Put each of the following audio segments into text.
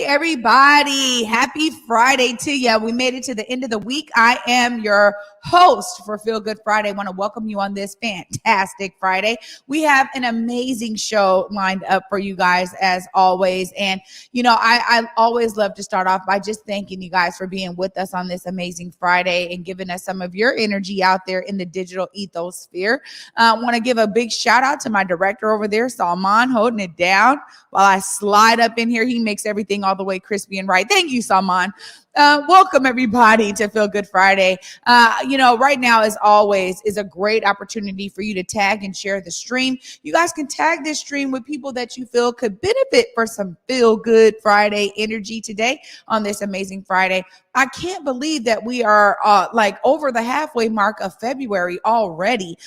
Everybody, happy Friday to you. We made it to the end of the week. I am your host for Feel Good Friday. I want to welcome you on this fantastic Friday. We have an amazing show lined up for you guys as always. And, you know, I always love to start off by just thanking you guys for being with us on this amazing Friday and giving us some of your energy out there in the digital ethosphere. I want to give a big shout out to my director over there, Salman, holding it down while I slide up in here. He makes everything all the way crispy and right. Thank you, Salman. Welcome everybody to Feel Good Friday. Right now, as always, is a great opportunity for you to tag and share the stream. You guys can tag this stream with people that you feel could benefit for some Feel Good Friday energy today on this amazing Friday. I can't believe that we are like over the halfway mark of February already.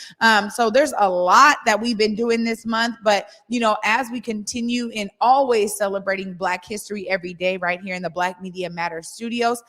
So there's a lot that we've been doing this month, but as we continue in always celebrating Black history every day right here in the Black Media Matters studios,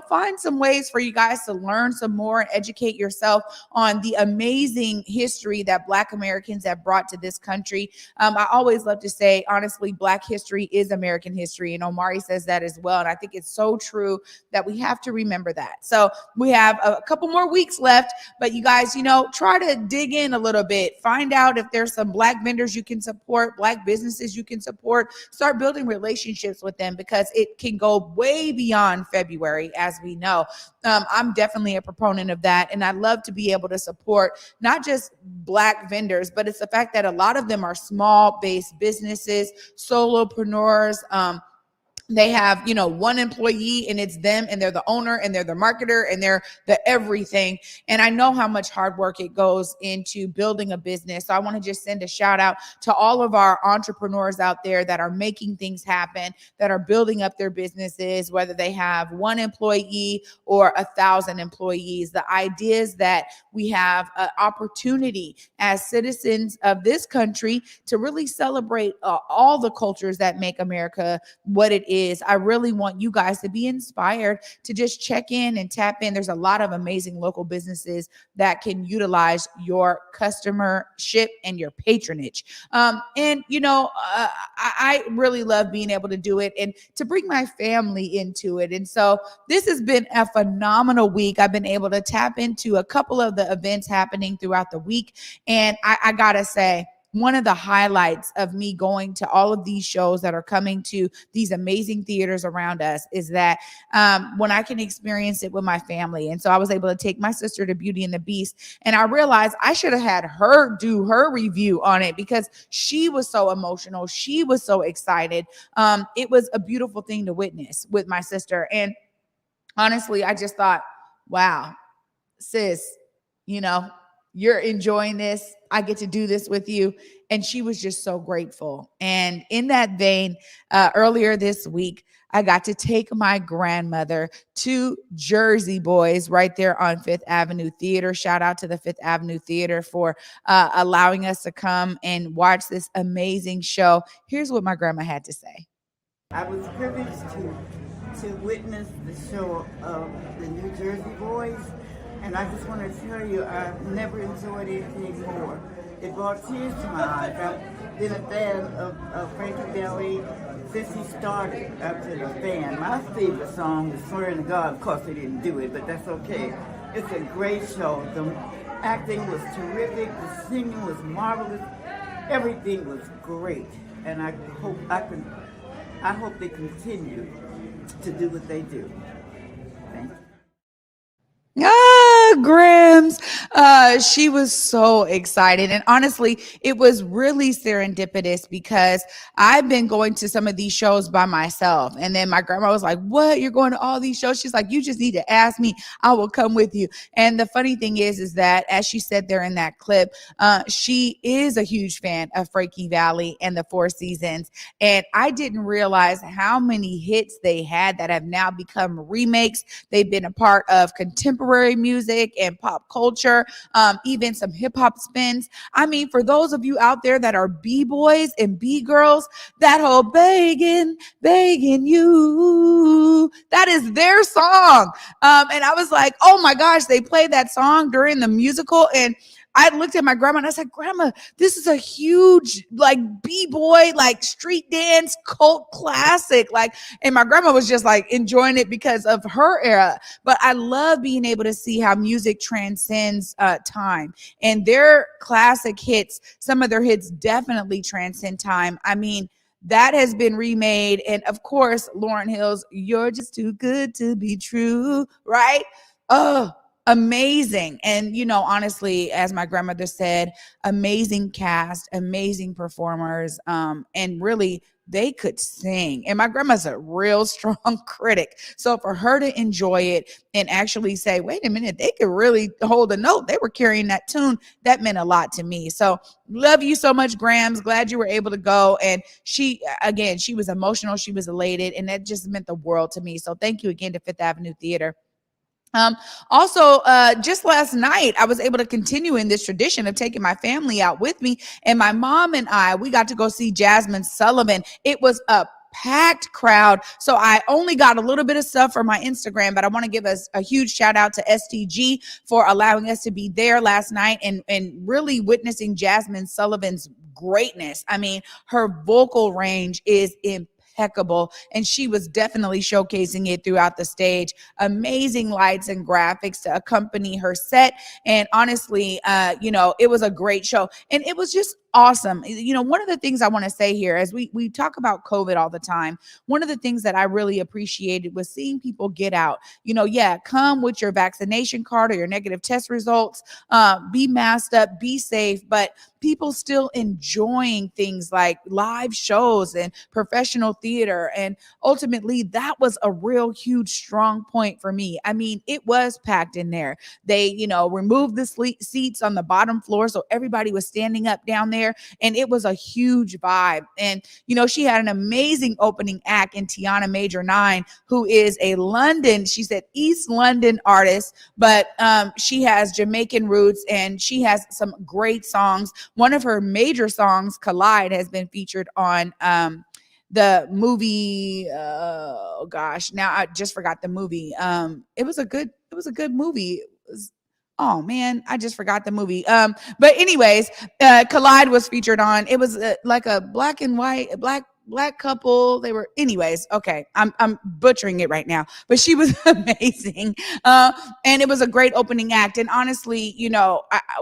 find some ways for you guys to learn some more and educate yourself on the amazing history that Black Americans have brought to this country. I always love to say, honestly, Black history is American history. And Omari says that as well. And I think it's so true that we have to remember that. So we have a couple more weeks left, but you guys, try to dig in a little bit, find out if there's some Black vendors you can support, Black businesses you can support, start building relationships with them because it can go way beyond February, as we know. I'm definitely a proponent of that. And I love to be able to support not just Black vendors, but it's the fact that a lot of them are small based businesses, solopreneurs, they have, one employee and it's them and they're the owner and they're the marketer and they're the everything. And I know how much hard work it goes into building a business. So I want to just send a shout out to all of our entrepreneurs out there that are making things happen, that are building up their businesses, whether they have one employee or 1,000 employees. The idea is that we have an opportunity as citizens of this country to really celebrate all the cultures that make America what it is. I really want you guys to be inspired to just check in and tap in. There's a lot of amazing local businesses that can utilize your customership and your patronage. I really love being able to do it and to bring my family into it. And so this has been a phenomenal week. I've been able to tap into a couple of the events happening throughout the week. And I gotta say, one of the highlights of me going to all of these shows that are coming to these amazing theaters around us is that when I can experience it with my family. And so I was able to take my sister to Beauty and the Beast, and I realized I should have had her do her review on it because she was so emotional. She was so excited. It was a beautiful thing to witness with my sister. And honestly, I just thought, wow, sis, you're enjoying this. I get to do this with you. And she was just so grateful. And in that vein, earlier this week, I got to take my grandmother to Jersey Boys right there on Fifth Avenue Theater. Shout out to the Fifth Avenue Theater for allowing us to come and watch this amazing show. Here's what my grandma had to say. I was privileged to witness the show of the New Jersey Boys. And I just want to tell you, I've never enjoyed anything more. It brought tears to my eyes. I've been a fan of Frankie Valli since he started. I've been a fan. My favorite song is Swearing to God. Of course, they didn't do it, but that's okay. It's a great show. The acting was terrific. The singing was marvelous. Everything was great. And I hope they continue to do what they do. Thank you. Grams. She was so excited. And honestly, it was really serendipitous because I've been going to some of these shows by myself. And then my grandma was like, what? You're going to all these shows? She's like, you just need to ask me. I will come with you. And the funny thing is that as she said there in that clip, she is a huge fan of Frankie Valli and the Four Seasons. And I didn't realize how many hits they had that have now become remakes. They've been a part of contemporary music and pop culture, even some hip hop spins. I mean, for those of you out there that are B-boys and B-girls, that whole begging you, that is their song. And I was like, oh my gosh, they played that song during the musical. And I looked at my grandma and I said, Grandma, this is a huge, like, B-boy, like, street dance cult classic. Like, and my grandma was just like enjoying it because of her era. But I love being able to see how music transcends time. And their classic hits, some of their hits definitely transcend time. I mean, that has been remade. And of course, Lauryn Hill's You're Just Too Good to Be True, right? Oh, amazing. And, honestly, as my grandmother said, amazing cast, amazing performers, and really, they could sing. And my grandma's a real strong critic. So for her to enjoy it and actually say, wait a minute, they could really hold a note. They were carrying that tune. That meant a lot to me. So love you so much, Grams. Glad you were able to go. And she was emotional. She was elated. And that just meant the world to me. So thank you again to Fifth Avenue Theater. Also, just last night, I was able to continue in this tradition of taking my family out with me. And my mom and we got to go see Jasmine Sullivan. It was a packed crowd. So I only got a little bit of stuff for my Instagram, but I want to give us a huge shout out to STG for allowing us to be there last night and really witnessing Jasmine Sullivan's greatness. I mean, her vocal range is impeccable, and she was definitely showcasing it throughout the stage. Amazing lights and graphics to accompany her set. And honestly, it was a great show, and it was just awesome. One of the things I want to say here, as we talk about COVID all the time, one of the things that I really appreciated was seeing people get out. Come with your vaccination card or your negative test results, be masked up, be safe, but people still enjoying things like live shows and professional theater. And ultimately, that was a real huge, strong point for me. I mean, it was packed in there. They, removed the seats on the bottom floor. So everybody was standing up down there, and it was a huge vibe. And, she had an amazing opening act in Tiana Major 9, who is a East London artist, but she has Jamaican roots and she has some great songs. One of her major songs, Collide, has been featured on the movie. Oh gosh, now I just forgot the movie. It was a good movie. Oh man, I just forgot the movie. But anyways, Collide was featured on. It was like a black and white, black couple. They were, anyways. Okay, I'm butchering it right now, but she was amazing, and it was a great opening act. And honestly,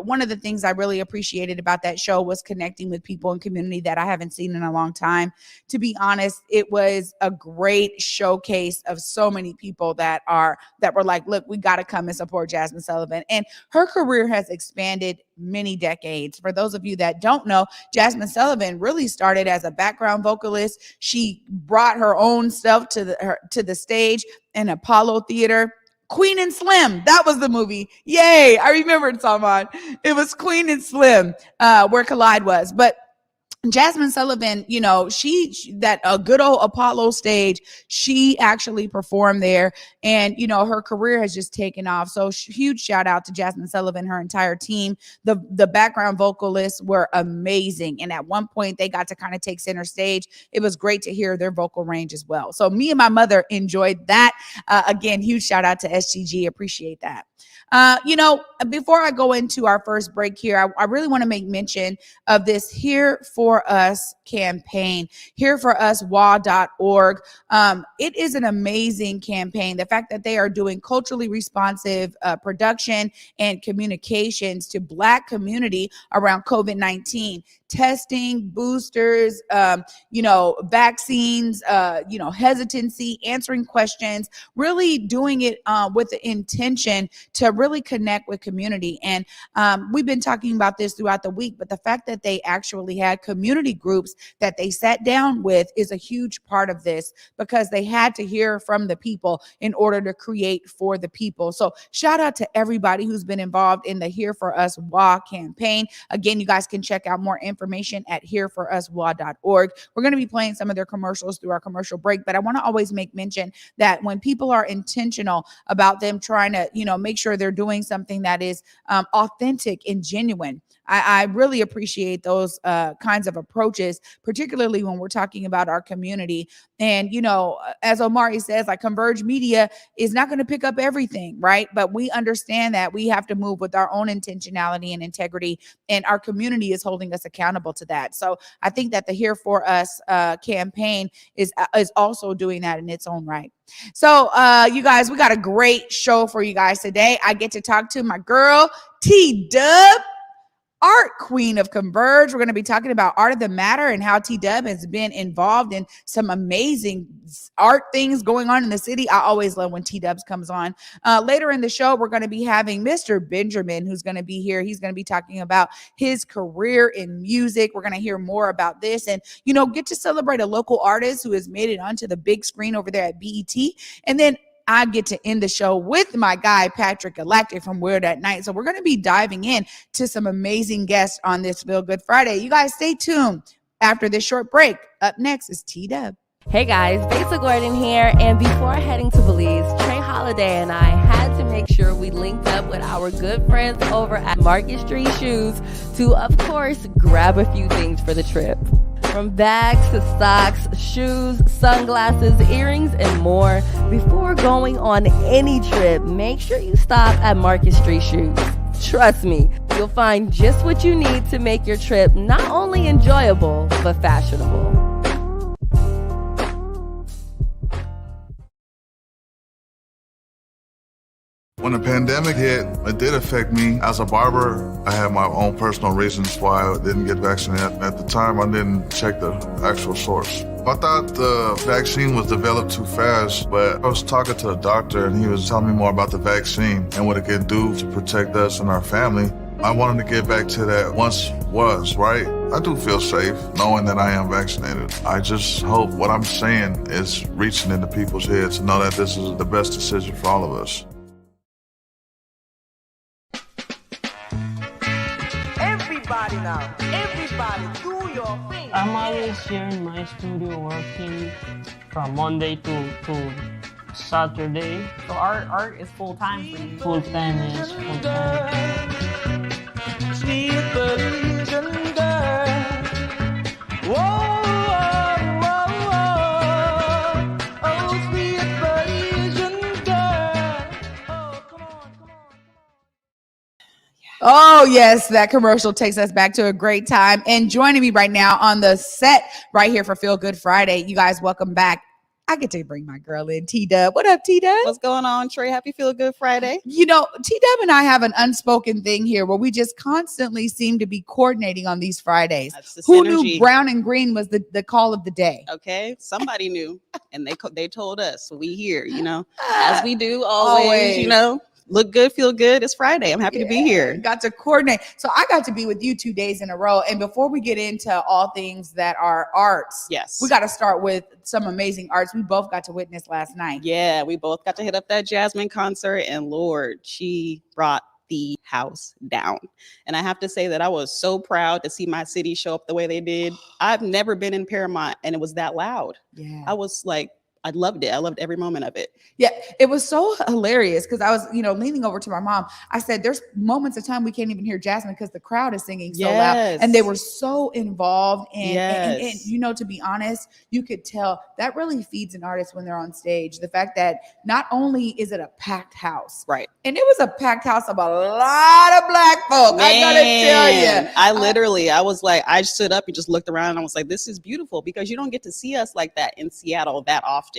one of the things I really appreciated about that show was connecting with people in community that I haven't seen in a long time. To be honest, it was a great showcase of so many people that were like, look, we got to come and support Jasmine Sullivan. And her career has expanded many decades. For those of you that don't know, Jasmine Sullivan really started as a background vocalist. She brought her own stuff to the stage in Apollo Theater. Queen and Slim, that was the movie. Yay, I remember it, Salman. It was Queen and Slim, where Collide was. But Jasmine Sullivan, that a good old Apollo stage, she actually performed there, and her career has just taken off. So huge shout out to Jasmine Sullivan, her entire team. The background vocalists were amazing, and at one point they got to kind of take center stage. It was great to hear their vocal range as well. So me and my mother enjoyed that. Again, huge shout out to SGG. Appreciate that. Before I go into our first break here, I really want to make mention of this Here For Us campaign, hereforuswa.org. It is an amazing campaign. The fact that they are doing culturally responsive production and communications to Black community around COVID-19. testing, boosters, vaccines, hesitancy, answering questions, really doing it with the intention to really connect with community. And we've been talking about this throughout the week, but the fact that they actually had community groups that they sat down with is a huge part of this, because they had to hear from the people in order to create for the people. So shout out to everybody who's been involved in the Here For Us WA campaign. Again, you guys can check out more information at hereforuswa.org. We're going to be playing some of their commercials through our commercial break, but I want to always make mention that when people are intentional about them trying to, make sure they're doing something that is authentic and genuine, I really appreciate those kinds of approaches, particularly when we're talking about our community. And, as Omari says, like, Converge Media is not going to pick up everything, right? But we understand that we have to move with our own intentionality and integrity, and our community is holding us accountable to that. So I think that the Here For Us campaign is also doing that in its own right. So you guys, we got a great show for you guys today. I get to talk to my girl, TDUB, art queen of Converge. We're going to be talking about Art of the Matter and how TDUB has been involved in some amazing art things going on in the city. I always love when TDUBs comes on. Later in the show, we're going to be having Mr. Benjamin, who's going to be here. He's going to be talking about his career in music. We're going to hear more about this and, get to celebrate a local artist who has made it onto the big screen over there at BET. And then I get to end the show with my guy, Patrick Galactic from Weird at Night. So we're going to be diving in to some amazing guests on this Feel Good Friday. You guys stay tuned. After this short break, up next is TDUB. Hey guys, Besa Gordon here, and before heading to Belize, Trae Holiday and I had to make sure we linked up with our good friends over at Market Street Shoes to, of course, grab a few things for the trip. From bags to socks, shoes, sunglasses, earrings, and more. Before going on any trip, make sure you stop at Market Street Shoes. Trust me, you'll find just what you need to make your trip not only enjoyable, but fashionable. When the pandemic hit, it did affect me. As a barber, I had my own personal reasons why I didn't get vaccinated. At the time, I didn't check the actual source. I thought the vaccine was developed too fast, but I was talking to a doctor and he was telling me more about the vaccine and what it can do to protect us and our family. I wanted to get back to that once was, right? I do feel safe knowing that I am vaccinated. I just hope what I'm saying is reaching into people's heads to know that this is the best decision for all of us. Everybody now, everybody do your thing. I'm always here in my studio working from Monday to Saturday. So art is full time for you. Full time, yes, full time. Sweet Belizean girl. Whoa, whoa, whoa, whoa. Oh, sweet Belizean girl. Oh, come on. Oh, yes, that commercial takes us back to a great time. And joining me right now on the set right here for Feel Good Friday, you guys, welcome back. I get to bring my girl in, TDUB. What up, TDUB? What's going on, Trae? Happy Feel Good Friday. TDUB and I have an unspoken thing here where we just constantly seem to be coordinating on these Fridays. Who knew brown and green was the call of the day? Okay, somebody knew, and they told us. So we here, as we do always. Look good, feel good. It's Friday. I'm happy to be here. Got to coordinate. So I got to be with you 2 days in a row. And before we get into all things that are arts, yes, we got to start with some amazing arts we both got to witness last night. Yeah, we both got to hit up that Jasmine concert, and Lord, she brought the house down. And I have to say that I was so proud to see my city show up the way they did. I've never been in Paramount and it was that loud. Yeah. I was like, I loved it. I loved every moment of it. Yeah, it was so hilarious because I was, leaning over to my mom. I said, there's moments of time we can't even hear Jasmine because the crowd is singing so loud. And they were so involved. And to be honest, you could tell that really feeds an artist when they're on stage. The fact that not only is it a packed house, right? And it was a packed house of a lot of Black folk. I gotta tell you. I was like, I stood up and just looked around and I was like, this is beautiful because you don't get to see us like that in Seattle that often.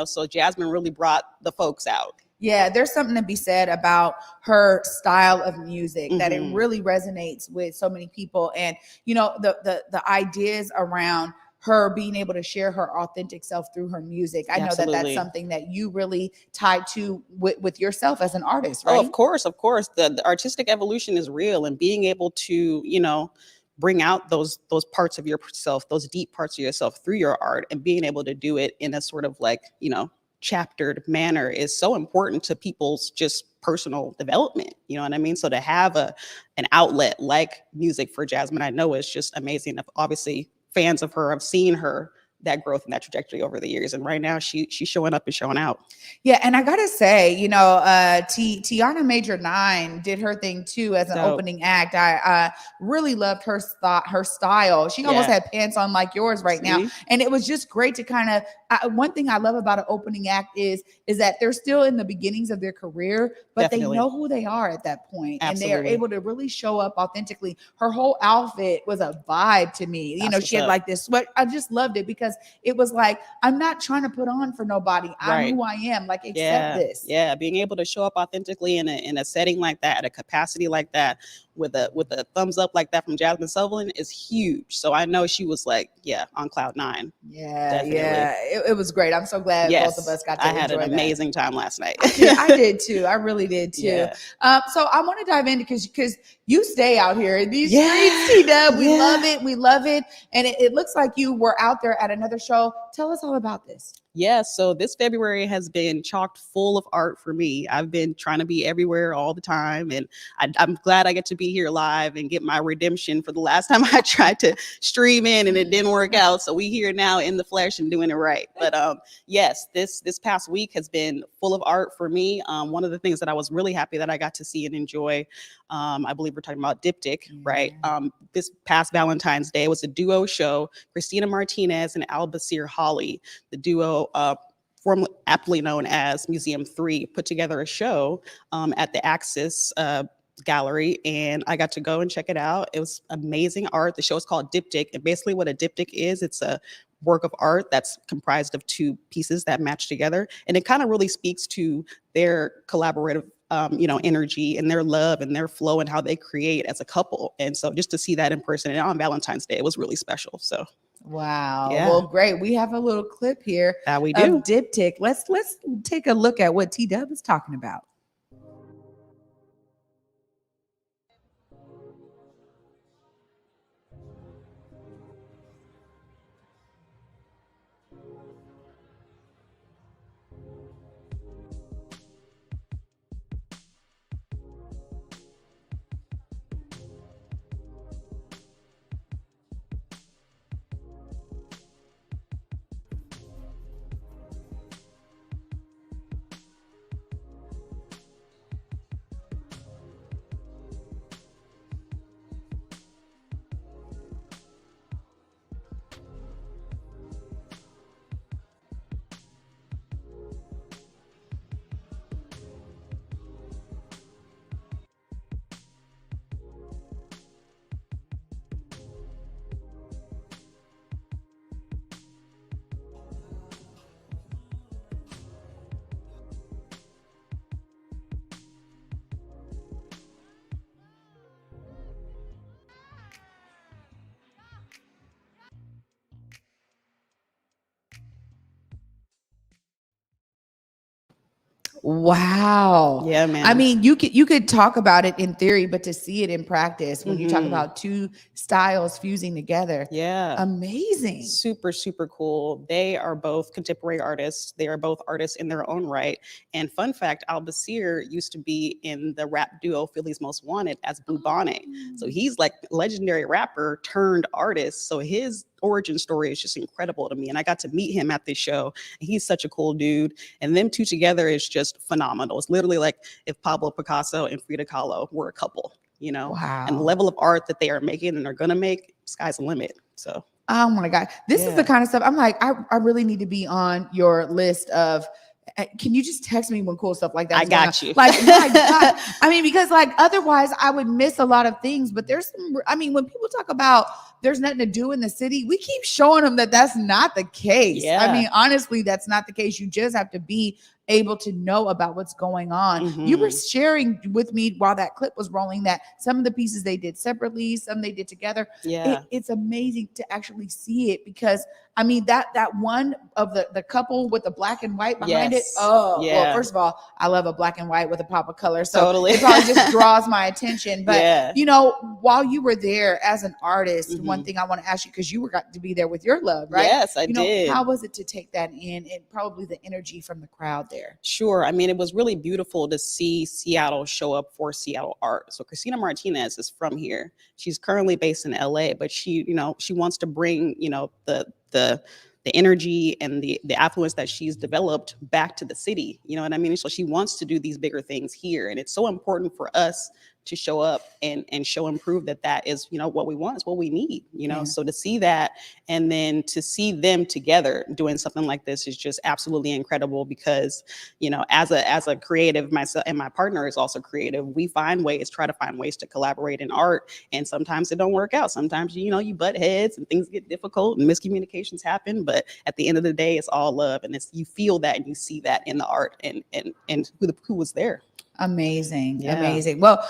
So Jasmine really brought the folks out. Yeah, there's something to be said about her style of music that it Mhm. really resonates with so many people. And the ideas around her being able to share her authentic self through her music. I know that that's Absolutely. something that you really tied to with yourself as an artist, Oh, right? of course, of course. The artistic evolution is real, and being able to, bring out those parts of yourself, those deep parts of yourself through your art, and being able to do it in a sort of like, chaptered manner is so important to people's just personal development. You know what I mean? So to have an outlet like music for Jasmine, I know is just amazing. Obviously, fans of her have seen her that growth and that trajectory over the years, and right now she's showing up and showing out. Yeah, and I gotta say, Tiana Major 9 did her thing too as an Dope. opening act. I really loved her style. She almost Yeah. had pants on like yours right now, See? and it was just great to kind of. One thing I love about an opening act is that they're still in the beginnings of their career, but Definitely. they know who they are at that point, and they are Absolutely. able to really show up authentically. Her whole outfit was a vibe to me. That's She had what's up. like this sweat. I just loved it because it was like, I'm not trying to put on for nobody. I'm Right. who I am. Like, accept Yeah, this. yeah, being able to show up authentically in a setting like that, at a capacity like that, with a thumbs up like that from Jasmine Sullivan is huge. So I know she was like, yeah, on cloud nine. Yeah, Definitely. yeah. It was great. I'm so glad both of Yes, us got to I had enjoy an that. amazing time last night. I did too. I really did too. Yeah. So I want to dive in because you stay out here in these Yeah, streets, T-Dub. We yeah. love it. We love it. And it looks like you were out there at another show. Tell us all about this. Yeah, so this February has been chocked full of art for me. I've been trying to be everywhere all the time, and I'm glad I get to be here live and get my redemption for the last time I tried to stream in and it didn't work out. So we here now in the flesh and doing it right. But yes, this past week has been full of art for me. One of the things that I was really happy that I got to see and enjoy, I believe we're talking about Diptych, right? This past Valentine's Day was a duo show. Christina Martinez and Albasir Holly, the duo formerly aptly known as Museum 3, put together a show at the Axis Gallery, and I got to go and check it out. It was amazing art. The show is called Diptych, and basically what a diptych is, it's a work of art that's comprised of two pieces that match together, and it kind of really speaks to their collaborative energy and their love and their flow and how they create as a couple. And so just to see that in person and on Valentine's Day, it was really special. So wow. Yeah. Well, great. We have a little clip here that we do. of Diptych. Let's take a look at what T-Dub is talking about. Wow. Yeah, man. I mean, you could talk about it in theory, but to see it in practice when you talk Mhm. about two styles fusing together. Yeah. Amazing. Super, super cool. They are both contemporary artists. They are both artists in their own right. And fun fact, Albasir used to be in the rap duo Philly's Most Wanted as Blue Bonnet. So he's like a legendary rapper turned artist. So his origin story is just incredible to me. And I got to meet him at this show. And he's such a cool dude. And them two together is just phenomenal. It's literally like if Pablo Picasso and Frida Kahlo were a couple, Wow. and the level of art that they are making and are going to make, sky's the limit. So Oh my God. This is the Yeah. kind of stuff I'm like, I really need to be on your list of, can you just text me when cool stuff like that I is going got on? you. Like, my God. I mean, because like otherwise I would miss a lot of things, but there's some, I mean, when people talk about there's nothing to do in the city, we keep showing them that that's not the case. I Yeah. mean, honestly, that's not the case. You just have to be able to know about what's going on. You were Mhm. sharing with me while that clip was rolling that some of the pieces they did separately, some they did together. Yeah. It's amazing to actually see it, because I mean that one of the couple with the black and white behind it. Yes. Oh, well, Yeah. first of all, I love a black and white with a pop of color, so Totally. it probably just draws my attention. But Yeah. you know, while you were there as an artist, one Mhm. thing I want to ask you, because you were got to be there with your love, right? Yes, I You know, did. how was it to take that in, and probably the energy from the crowd there? Sure. I mean, it was really beautiful to see Seattle show up for Seattle art. So Christina Martinez is from here. She's currently based in LA, but she, she wants to bring, the energy and the affluence that she's developed back to the city. You know what I mean? So she wants to do these bigger things here. And it's so important for us to show up and show and prove that is, what we want, is what we need, Yeah. So to see that, and then to see them together doing something like this is just absolutely incredible, because as a creative, myself and my partner is also creative, we try to find ways to collaborate in art, and sometimes it don't work out. Sometimes you butt heads and things get difficult and miscommunications happen, but at the end of the day, it's all love, and you feel that and you see that in the art and who was there. Amazing. Yeah. Amazing. Well,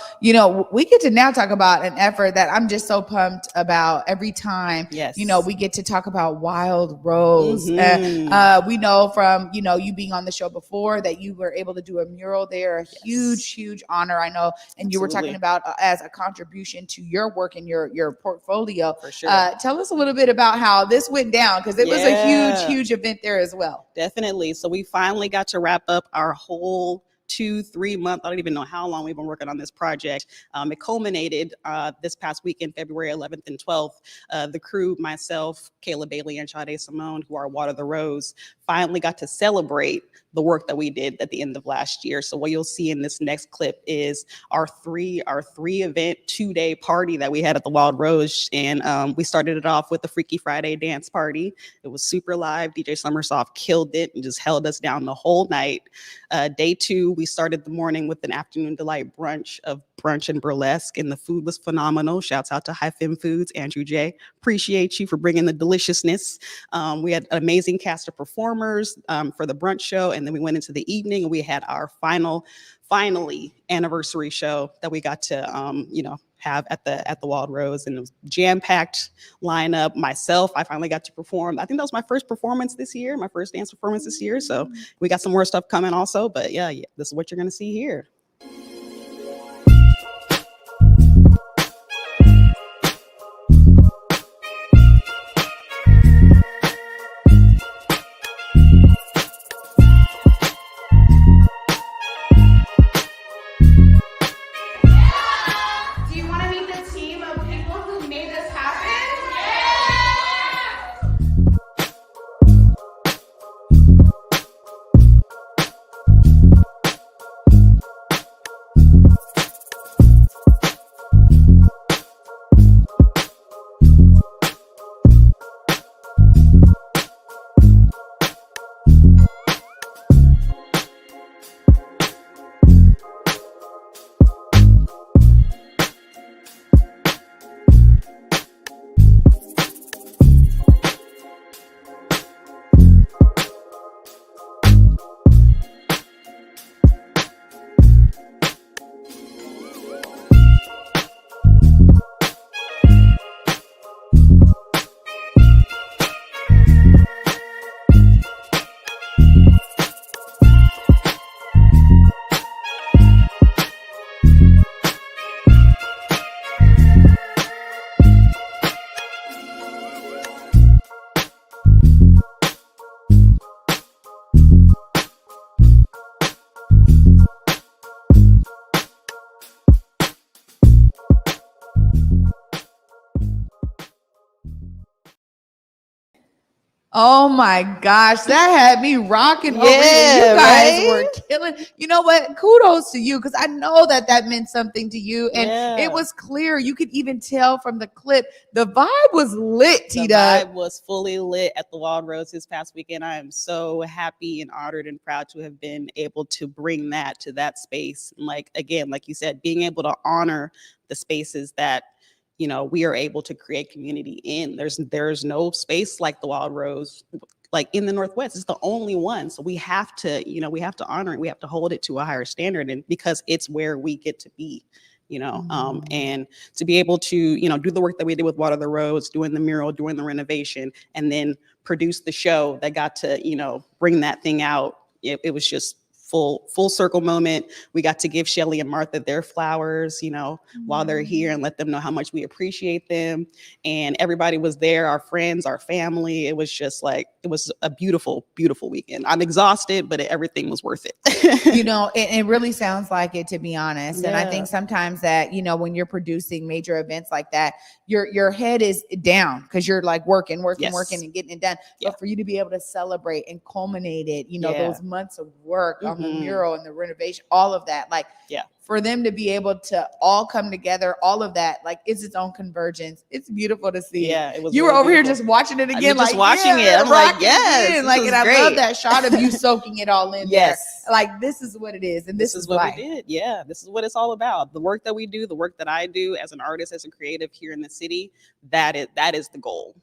we get to now talk about an effort that I'm just so pumped about every time. Yes. We get to talk about Wild Rose. Mhm. We know from, you being on the show before that you were able to do a mural there. A huge, huge honor, I know. And you were talking Absolutely. about as a contribution to your work and your portfolio. For sure. Tell us a little bit about how this went down, because it was a huge, Yeah. huge event there as well. Definitely. So we finally got to wrap up our whole 2-3 month, I don't even know how long we've been working on this project. It culminated this past weekend, February 11th and 12th. The crew, myself, Kayla Bailey, and Sade Simone, who are Water the Rose, finally got to celebrate the work that we did at the end of last year. So what you'll see in this next clip is our three event 2-day party that we had at the Wild Rose. And we started it off with the Freaky Friday dance party. It was super live. DJ Summersoft killed it and just held us down the whole night. Day 2, we started the morning with an afternoon delight brunch of brunch and burlesque, and the food was phenomenal. Shouts out to High Fem Foods, Andrew J. Appreciate you for bringing the deliciousness. We had an amazing cast of performers for the brunch show, and then we went into the evening and we had our finally anniversary show that we got to have at the Wild Rose, and it was jam-packed lineup. Myself, I finally got to perform. I think that was my first performance this year, my first dance performance this year. So we got some more stuff coming also, but yeah, this is what you're gonna see here. Do you want to meet the team of people who made this happen? Oh my gosh, that had me rocking over here. Yeah, You guys right? were killing. You know what? Kudos to you, because I know that meant something to you, and Yeah. it was clear. You could even tell from the clip. The vibe was lit. The T-Dub. vibe was fully lit at the Wild Rose this past weekend. I am so happy and honored and proud to have been able to bring that to that space. And like you said, being able to honor the spaces that we are able to create community in. There's no space like the Wild Rose, like in the Northwest. It's the only one. So we have to, we have to honor it. We have to hold it to a higher standard, and because it's where we get to be. And to be able to, do the work that we did with Water the Roads, doing the mural, doing the renovation, and then produce the show that got to, bring that thing out. It was just full circle moment. We got to give Shelly and Martha their flowers, while they're here, and let them know how much we appreciate them. And everybody was there, our friends, our family. It was just like, it was a beautiful, beautiful weekend. I'm exhausted, but everything was worth it. It really sounds like it, to be honest. Yeah. And I think sometimes that, when you're producing major events like that, your head is down because you're like working and getting it done. Yeah. But for you to be able to celebrate and culminate it, those months of work on the mural and the renovation, all of that, like, for them to be able to all come together, all of that, like, it's its own convergence. It's beautiful to see. Yeah, it was. You were over here just watching it again, just watching it. I'm like, yes, like, and I love that shot of you soaking it all in. Yes, there. Like, this is what it is, and this is what we did. Yeah, this is what it's all about. The work that we do, the work that I do as an artist, as a creative here in the city, that is the goal,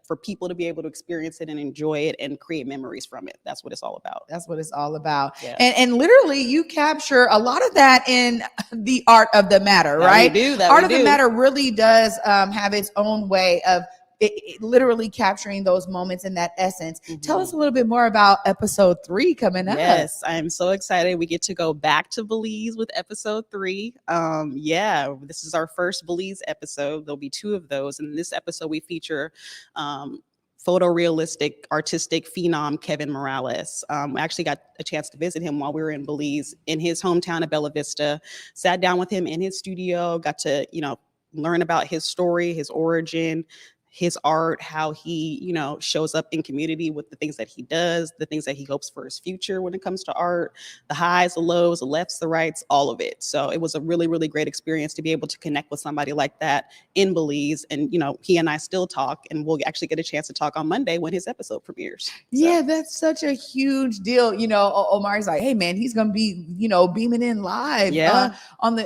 for people to be able to experience it and enjoy it and create memories from it. That's what it's all about. That's what it's all about. Yeah. And literally, you capture a lot of that in the Art of the Matter, right? Art of the Matter really does have its own way of it literally capturing those moments in that essence. Tell us a little bit more about episode 3 coming up. Yes, I'm so excited. We get to go back to Belize with episode 3. This is our first Belize episode. There'll be 2 of those. And in this episode, we feature photorealistic, artistic phenom Kevin Morales. We actually got a chance to visit him while we were in Belize, in his hometown of Bella Vista. Sat down with him in his studio, got to, learn about his story, his origin, his art, how he, shows up in community with the things that he does, the things that he hopes for his future when it comes to art, the highs, the lows, the lefts, the rights, all of it. So it was a really, really great experience to be able to connect with somebody like that in Belize. And, he and I still talk, and we'll actually get a chance to talk on Monday when his episode premieres. Yeah, that's such a huge deal. Omari's like, hey man, he's going to be, beaming in live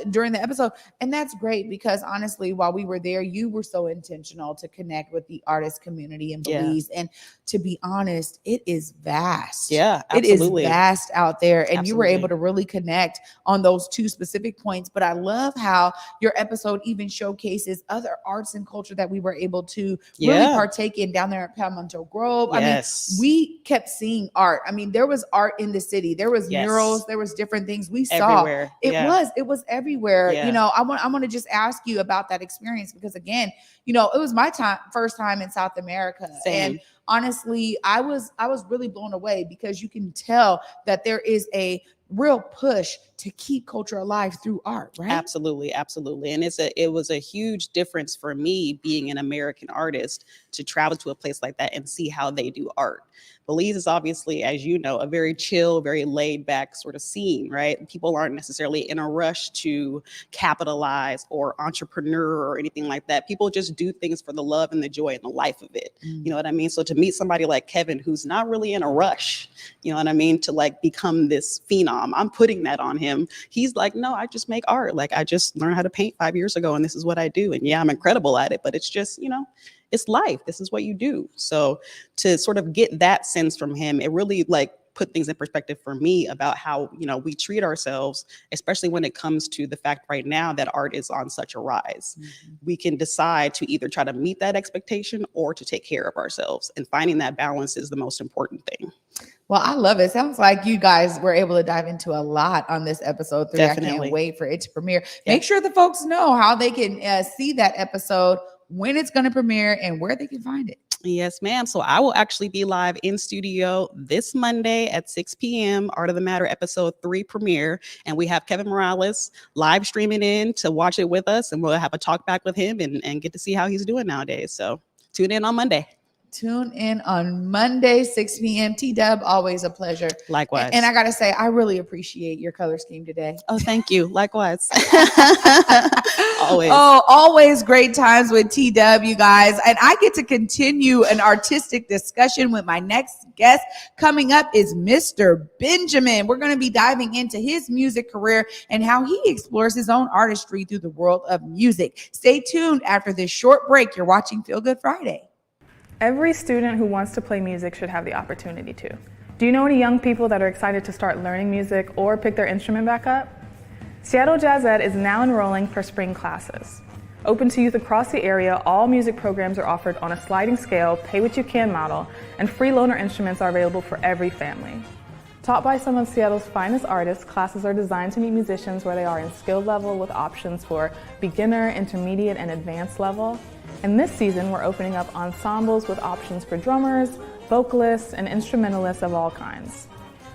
during the episode. And that's great because honestly, while we were there, you were so intentional to connect with the artist community in Belize. And to be honest, it is vast. Yeah, absolutely. It is vast out there. And you were able to really connect on those 2 specific points. But I love how your episode even showcases other arts and culture that we were able to really partake in down there at Palmetto Grove. Yes. I mean, we kept seeing art. I mean, there was art in the city. There was murals. There was different things we saw. Everywhere. It was everywhere. Yeah. I want to just ask you about that experience because again, it was my first time in South America. Same. And honestly, I was really blown away because you can tell that there is a real push to keep culture alive through art, right? Absolutely. And it was a huge difference for me being an American artist to travel to a place like that and see how they do art. Belize is obviously, as you know, a very chill, very laid back sort of scene, right? People aren't necessarily in a rush to capitalize or entrepreneur or anything like that. People just do things for the love and the joy and the life of it. You know what I mean? So to meet somebody like Kevin, who's not really in a rush, you know what I mean? To like become this phenom, I'm putting that on him. He's like, no, I just make art. Like I just learned how to paint 5 years ago and this is what I do. And yeah, I'm incredible at it, but it's just, it's life. This is what you do. So to sort of get that sense from him, it really like put things in perspective for me about how, we treat ourselves, especially when it comes to the fact right now that art is on such a rise. We can decide to either try to meet that expectation or to take care of ourselves, and finding that balance is the most important thing. Well, I love it. Sounds like you guys were able to dive into a lot on this episode 3. Definitely. I can't wait for it to premiere. Make sure the folks know how they can see that episode, when it's going to premiere, and where they can find it. Yes, ma'am. So I will actually be live in studio this Monday at 6 p.m. Art of the Matter episode 3 premiere. And we have Kevin Morales live streaming in to watch it with us. And we'll have a talk back with him and get to see how he's doing nowadays. So tune in on Monday. Tune in on Monday, 6 p.m. TDUB, always a pleasure. Likewise. And I got to say, I really appreciate your color scheme today. Oh, thank you. Likewise. Always. Oh, always great times with TDUB, you guys. And I get to continue an artistic discussion with my next guest. Coming up is Mr. Benjamin. We're going to be diving into his music career and how he explores his own artistry through the world of music. Stay tuned after this short break. You're watching Feel Good Friday. Every student who wants to play music should have the opportunity to. Do you know any young people that are excited to start learning music or pick their instrument back up? Seattle Jazz Ed is now enrolling for spring classes. Open to youth across the area, all music programs are offered on a sliding scale, pay-what-you-can model, and free loaner instruments are available for every family. Taught by some of Seattle's finest artists, classes are designed to meet musicians where they are in skill level with options for beginner, intermediate, and advanced level. And this season, we're opening up ensembles with options for drummers, vocalists, and instrumentalists of all kinds.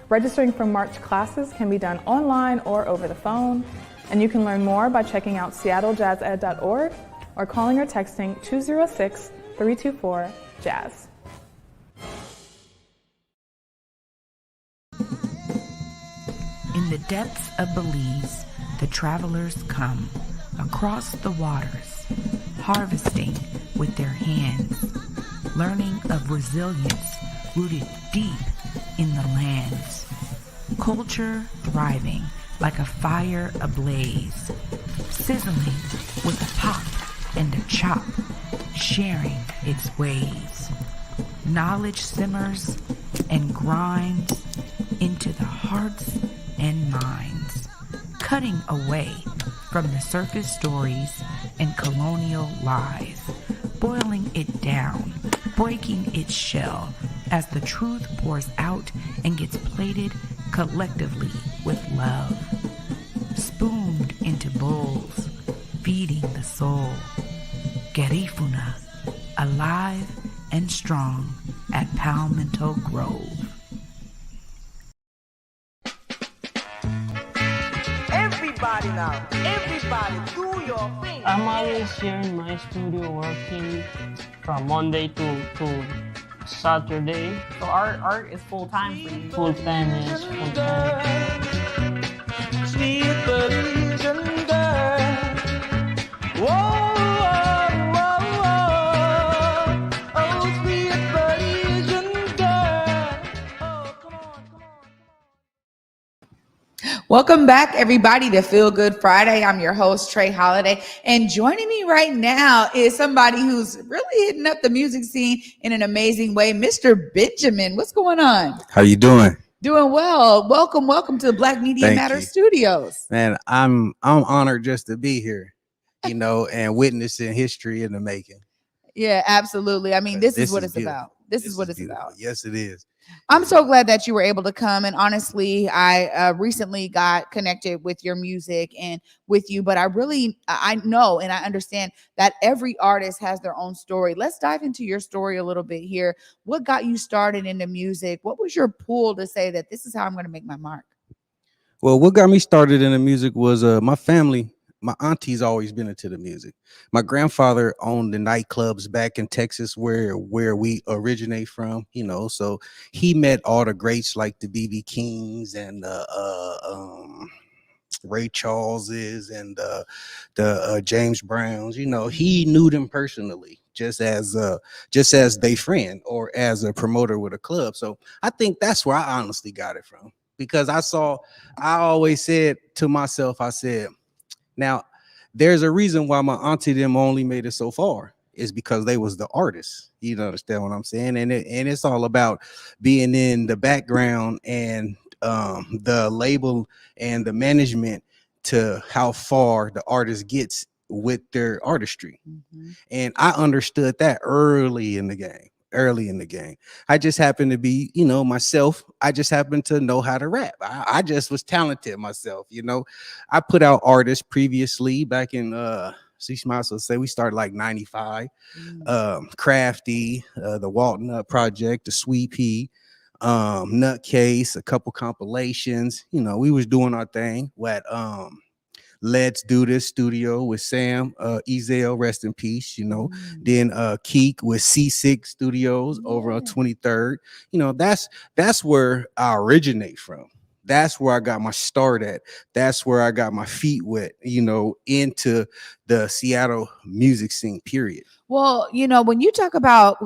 Registering for March classes can be done online or over the phone, and you can learn more by checking out seattlejazzed.org or calling or texting 206-324-JAZZ. In the depths of Belize, the travelers come across the waters, harvesting with their hands, learning of resilience rooted deep in the lands, culture thriving like a fire ablaze, sizzling with a pop and a chop, sharing its ways. Knowledge simmers and grinds into the hearts and minds, cutting away from the surface stories and colonial lies, boiling it down, breaking its shell as the truth pours out and gets plated collectively with love, spooned into bowls, feeding the soul. Garifuna, alive and strong at Palmetto Grove. Everybody now, everybody do your thing. I'm always here in my studio working from Monday to Saturday. So art is full time for you. Full time is full time. Sweet Belizean girl. Whoa, whoa, whoa. Oh, sweet Belizean girl. Oh, come on. Welcome back, everybody, to Feel Good Friday. I'm your host, Trae Holiday, and joining me right now is somebody who's really hitting up the music scene in an amazing way, Mr. Benjamin. What's going on? How you doing? Doing well. Welcome to the Black Media Thank Matter you. Studios. Man, I'm honored just to be here, and witnessing history in the making. Yeah, absolutely. I mean, this is what it's beautiful. about. This is what it's beautiful. about. Yes, it is. I'm so glad that you were able to come. And honestly, I recently got connected with your music and with you, but I know and I understand that every artist has their own story. Let's dive into your story a little bit here. What got you started into music? What was your pull to say that this is how I'm going to make my mark? Well, what got me started in the music was my family. My auntie's always been into the music. My grandfather owned the nightclubs back in Texas where we originate from, so he met all the greats like the B.B. Kings and Ray Charleses and the James Browns. He knew them personally, just as they friend or as a promoter with a club. So I think that's where I honestly got it from, because I always said to myself, I said, now, there's a reason why my auntie them only made it so far. Is because they was the artists. You understand what I'm saying? And it's all about being in the background and the label and the management to how far the artist gets with their artistry. Mm-hmm. And I understood that early in the game. I just happened to be, myself. I just happened to know how to rap. I just was talented myself. I put out artists previously back in, might as well say we started like 95, Crafty, the Walton Nut Project, the Sweet Pea, Nutcase, a couple compilations. We was doing our thing. Let's Do This Studio with Sam Ezel, rest in peace, you know. Then Keek with C6 Studios over on 23rd. You know, that's where I originate from. That's where I got my start at. That's where I got my feet wet, you know, into the Seattle music scene, period. Well, you know, when you talk about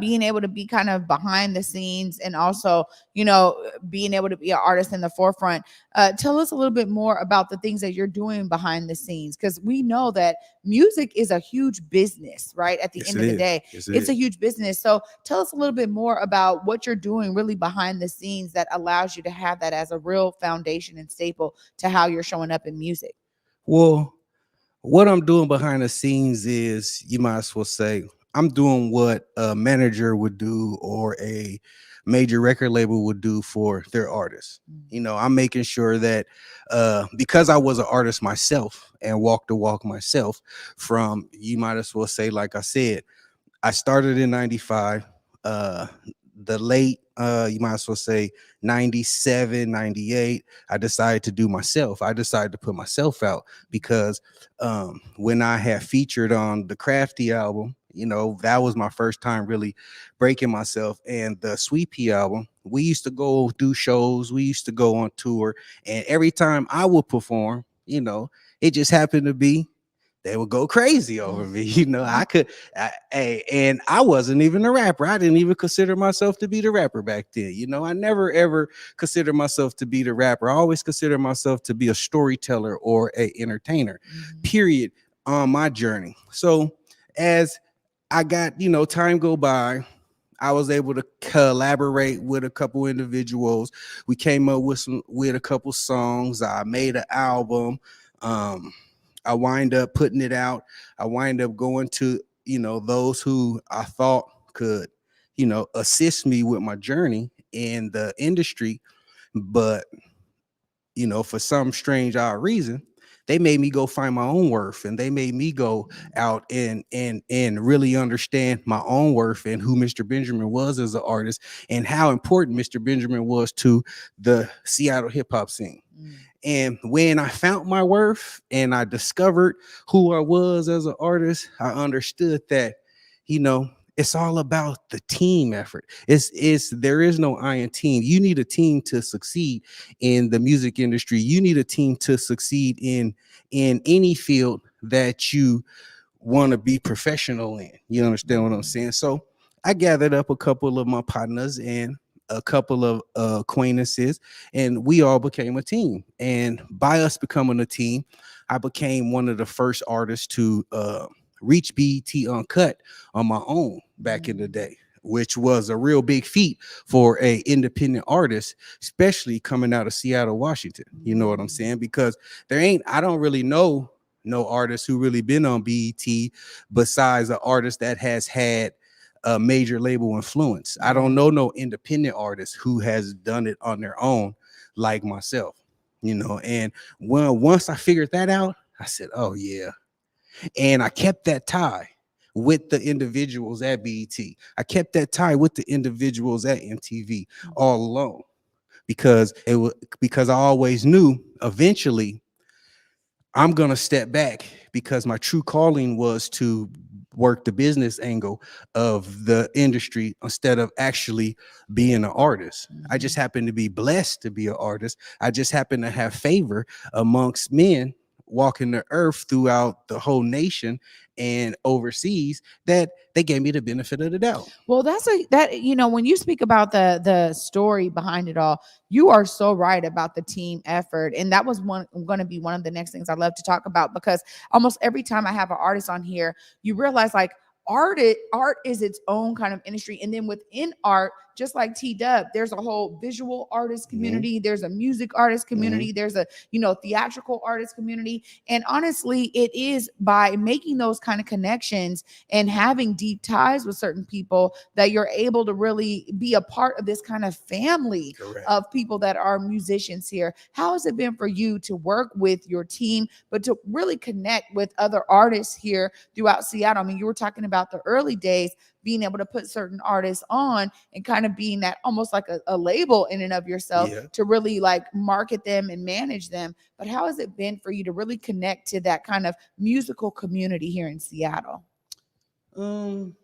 being able to be kind of behind the scenes and also, you know, being able to be an artist in the forefront, tell us a little bit more about the things that you're doing behind the scenes, because we know that music is a huge business, right? At the Yes, end it of the is. day, Yes, it it's a is. huge business. So tell us a little bit more about what you're doing really behind the scenes that allows you to have that as a real foundation and staple to how you're showing up in music. Well, what I'm doing behind the scenes is, you might as well say, I'm doing what a manager would do or a major record label would do for their artists. You know, I'm making sure that because I was an artist myself and walked the walk myself from, you might as well say, like I said, I started in 95. The late, you might as well say 97, 98, I decided to do myself. I decided to put myself out because when I had featured on the Crafty album, you know, that was my first time really breaking myself. And the Sweet Pea album, we used to go do shows, we used to go on tour, and every time I would perform, you know, it just happened to be they would go crazy over me. You know, and I wasn't even a rapper. I didn't even consider myself to be the rapper back then. You know, I never ever considered myself to be the rapper. I always considered myself to be a storyteller or a entertainer, period, on my journey. So as I got, you know, time go by, I was able to collaborate with a couple individuals. We came up with a couple songs. I made an album. I wind up putting it out. I wind up going to, you know, those who I thought could, you know, assist me with my journey in the industry. But, you know, for some strange odd reason, they made me go find my own worth, and they made me go out and really understand my own worth and who Mr. Benjamin was as an artist and how important Mr. Benjamin was to the Seattle hip hop scene. And when I found my worth and I discovered who I was as an artist, I understood that, you know, it's all about the team effort. There is no I in team. You need a team to succeed in the music industry. You need a team to succeed in any field that you want to be professional in. You understand what I'm saying? So I gathered up a couple of my partners and a couple of acquaintances, and we all became a team. And by us becoming a team, I became one of the first artists to reach BET Uncut on my own back in the day, which was a real big feat for a independent artist, especially coming out of Seattle, Washington. You know what I'm saying? Because I don't really know no artist who really been on BET besides an artist that has had a major label influence. I don't know no independent artist who has done it on their own like myself, you know. And once I figured that out, I said, oh yeah. And I kept that tie with the individuals at BET. I kept that tie with the individuals at MTV all along because I always knew eventually I'm gonna step back because my true calling was to work the business angle of the industry instead of actually being an artist. I just happen to be blessed to be an artist. I just happen to have favor amongst men walking the earth throughout the whole nation and overseas that they gave me the benefit of the doubt. Well, you know, when you speak about the story behind it all, you are so right about the team effort. And that was going to be one of the next things I love to talk about, because almost every time I have an artist on here, you realize like art is its own kind of industry. And then within art, just like TDUB, there's a whole visual artist community. There's a music artist community. There's a, you know, theatrical artist community. And honestly, it is by making those kind of connections and having deep ties with certain people that you're able to really be a part of this kind of family of people that are musicians here. How has it been for you to work with your team, but to really connect with other artists here throughout Seattle? I mean, you were talking about the early days, being able to put certain artists on and kind of being that almost like a label in and of yourself to really like market them and manage them. But how has it been for you to really connect to that kind of musical community here in Seattle? I'm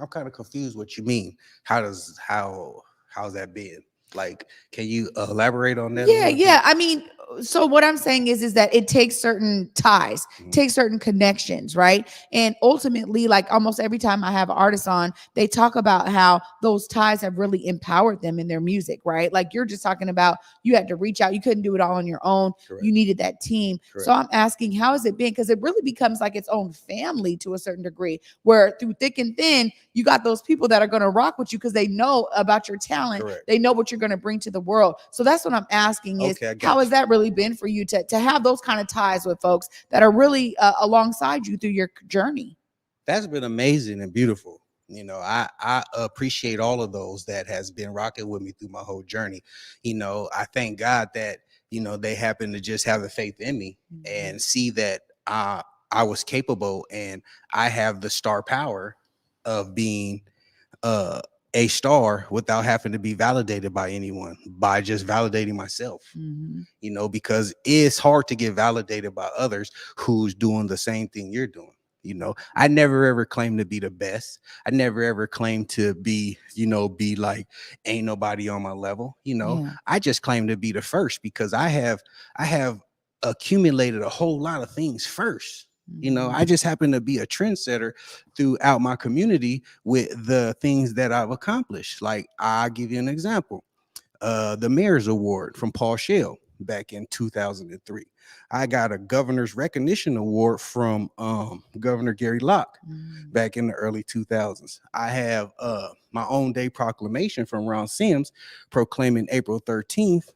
kind of confused what you mean. How's that been? Like, can you elaborate on that? Yeah. I mean, so what I'm saying is that it takes certain ties, takes certain connections, right? And ultimately, like almost every time I have artists on, they talk about how those ties have really empowered them in their music, right? Like you're just talking about you had to reach out, you couldn't do it all on your own. Correct. You needed that team. Correct. So I'm asking, how has it been? Because it really becomes like its own family to a certain degree, where through thick and thin, you got those people that are going to rock with you because they know about your talent. Correct. They know what you're going to bring to the world. So that's what I'm asking is, how has that really been for you to have those kind of ties with folks that are really alongside you through your journey? That's been amazing and beautiful. You know, I appreciate all of those that has been rocking with me through my whole journey. You know, I thank God that, you know, they happen to just have the faith in me and see that I was capable and I have the star power of being a star without having to be validated by anyone, by just validating myself. You know, because it's hard to get validated by others who's doing the same thing you're doing. You know, I never ever claimed to be the best. I never ever claimed to be, you know, be like ain't nobody on my level. You know, I just claim to be the first because I have accumulated a whole lot of things first. You know, I just happen to be a trendsetter throughout my community with the things that I've accomplished. Like I'll give you an example. The Mayor's Award from Paul Shell back in 2003. I got a Governor's Recognition Award from Governor Gary Locke back in the early 2000s. I have my own day proclamation from Ron Sims proclaiming April 13th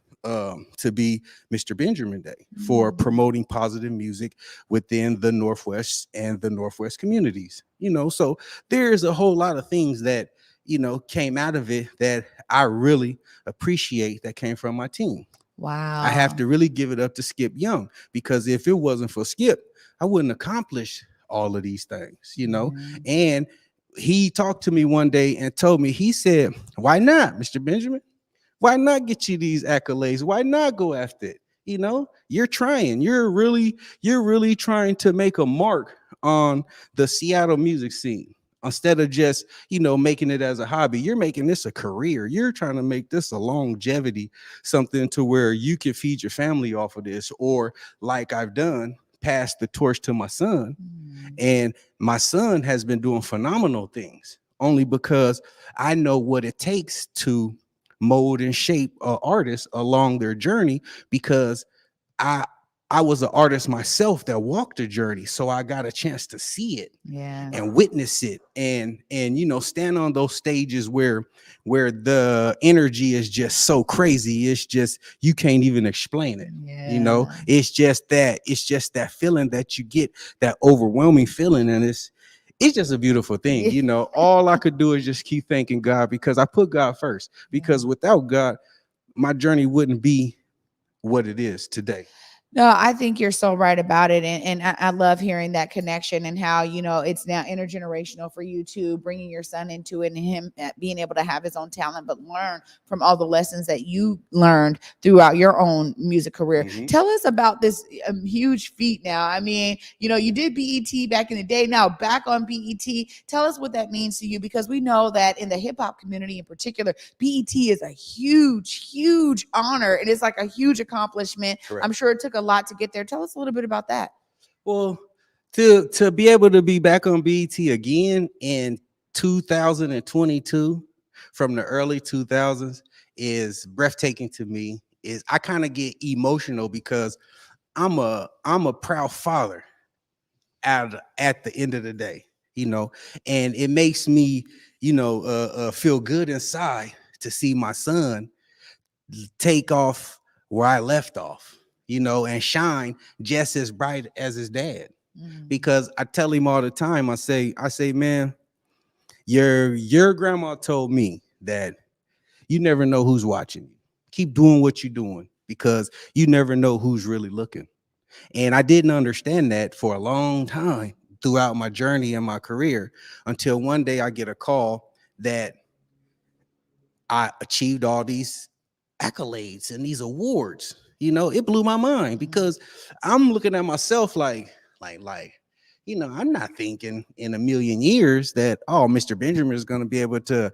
to be Mr. Benjamin Day for promoting positive music within the Northwest and the Northwest communities. You know, so there's a whole lot of things that, you know, came out of it that I really appreciate that came from my team. Wow. I have to really give it up to Skip Young, because if it wasn't for Skip, I wouldn't accomplish all of these things, you know. And he talked to me one day and told me, he said, why not, Mr. Benjamin? Why not get you these accolades? Why not go after it? You know, you're trying, you're really trying to make a mark on the Seattle music scene. Instead of just, you know, making it as a hobby, you're making this a career. You're trying to make this a longevity, something to where you can feed your family off of this, or like I've done, pass the torch to my son. And my son has been doing phenomenal things only because I know what it takes to mold and shape artists along their journey, because I was an artist myself that walked the journey, so I got a chance to see it and witness it, and you know, stand on those stages where the energy is just so crazy, it's just you can't even explain it. You know, it's just that feeling that you get, that overwhelming feeling, and it's just a beautiful thing. You know, all I could do is just keep thanking God, because I put God first, because without God, my journey wouldn't be what it is today. No, I think you're so right about it. And I love hearing that connection and how, you know, it's now intergenerational for you too, bringing your son into it and him being able to have his own talent, but learn from all the lessons that you learned throughout your own music career. Tell us about this huge feat now. I mean, you know, you did BET back in the day, now back on BET. Tell us what that means to you, because we know that in the hip hop community in particular, BET is a huge, huge honor. And it's like a huge accomplishment. Correct. I'm sure it took a lot to get there. Tell us a little bit about that. Well, to be able to be back on BET again in 2022 from the early 2000s is breathtaking to me. Is I kind of get emotional because I'm a proud father at the end of the day, you know, and it makes me, you know, feel good inside to see my son take off where I left off, you know, and shine just as bright as his dad. Because I tell him all the time, I say, man, your grandma told me that you never know who's watching you. Keep doing what you're doing, because you never know who's really looking. And I didn't understand that for a long time, throughout my journey in my career, until one day I get a call that I achieved all these accolades and these awards. It blew my mind because I'm looking at myself like, I'm not thinking in a million years that, oh, Mr. Benjamin is going to be able to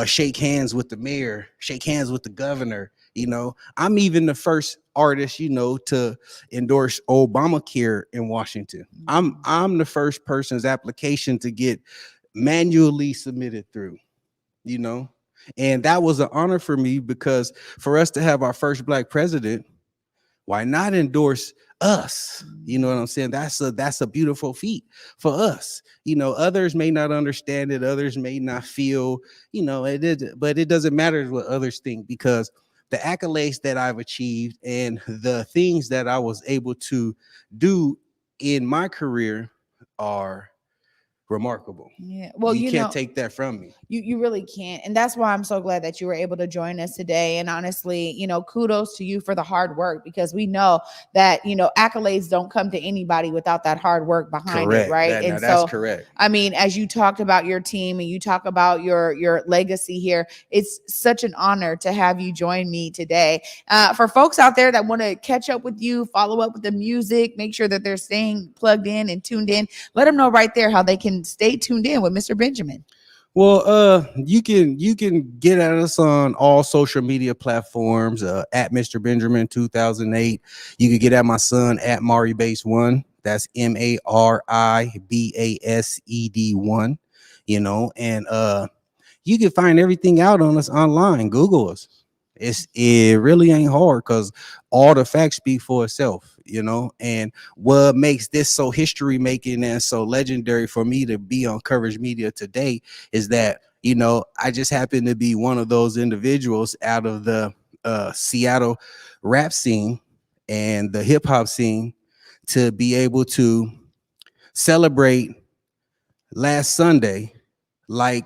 shake hands with the mayor, shake hands with the governor. I'm even the first artist, to endorse Obamacare in Washington. I'm the first person's application to get manually submitted through, and that was an honor for me, because for us to have our first Black president, why not endorse us? You know what I'm saying? That's a beautiful feat for us. Others may not understand it, others may not feel, but it doesn't matter what others think, because the accolades that I've achieved and the things that I was able to do in my career are remarkable. Yeah. Well, you can't take that from me. You really can't. And that's why I'm so glad that you were able to join us today. And honestly, kudos to you for the hard work, because we know that, accolades don't come to anybody without that hard work behind it. Right. That's correct. I mean, as you talked about your team and you talk about your legacy here, it's such an honor to have you join me today. For folks out there that want to catch up with you, follow up with the music, make sure that they're staying plugged in and tuned in, let them know right there how they can stay tuned in with Mr. Benjamin. Well, you can get at us on all social media platforms, at Mr. Benjamin 2008. You can get at my son at MariBase1. That's MARIBASED1. And you can find everything out on us online. Google us. It really ain't hard, because all the facts speak for itself, and what makes this so history making and so legendary for me to be on Coverage Media today is that, I just happen to be one of those individuals out of the Seattle rap scene and the hip hop scene to be able to celebrate last Sunday like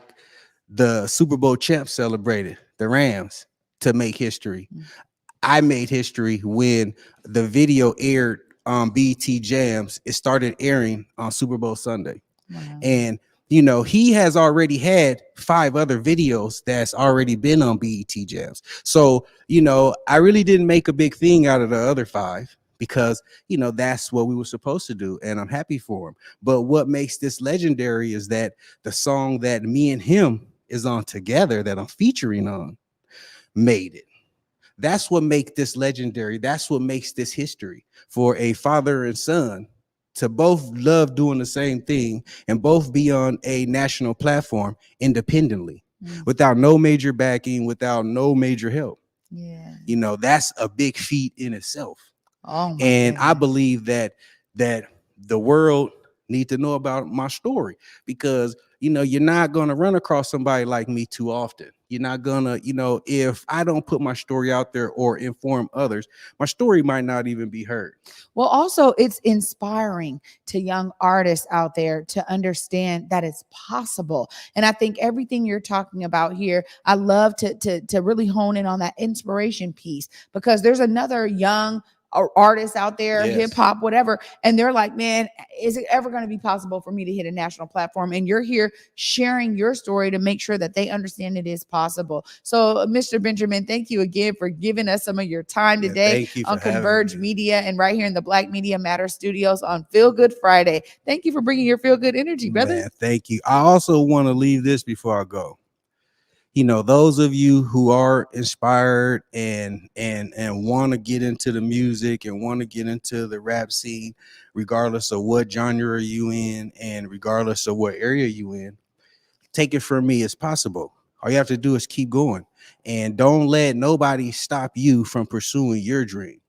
the Super Bowl champs celebrated, the Rams, to make history. I made history when the video aired on BET Jams. It started airing on Super Bowl Sunday. Wow. And he has already had 5 other videos that's already been on BET Jams. So, I really didn't make a big thing out of the other 5, because, that's what we were supposed to do. And I'm happy for him. But what makes this legendary is that the song that me and him is on together, that I'm featuring on, made it. That's what makes this legendary. That's what makes this history, for a father and son to both love doing the same thing and both be on a national platform independently, without no major backing, without no major help. Yeah. That's a big feat in itself. Oh, my and goodness. I believe that the world need to know about my story, because you're not going to run across somebody like me too often. You're not gonna, if I don't put my story out there or inform others, my story might not even be heard. Well, also, it's inspiring to young artists out there to understand that it's possible. And I think everything you're talking about here, I love to really hone in on that inspiration piece, because there's another young artists out there, Yes. hip hop, whatever, and they're like, man, is it ever going to be possible for me to hit a national platform? And you're here sharing your story to make sure that they understand it is possible. So, Mr. Benjamin, thank you again for giving us some of your time today on Converge Media and right here in the Black Media Matter Studios on Feel Good Friday. Thank you for bringing your feel good energy, brother. Man, thank you. I also want to leave this before I go. Those of you who are inspired and want to get into the music and want to get into the rap scene, regardless of what genre are you in and regardless of what area you in, take it from me, it's possible. All you have to do is keep going, and don't let nobody stop you from pursuing your dream,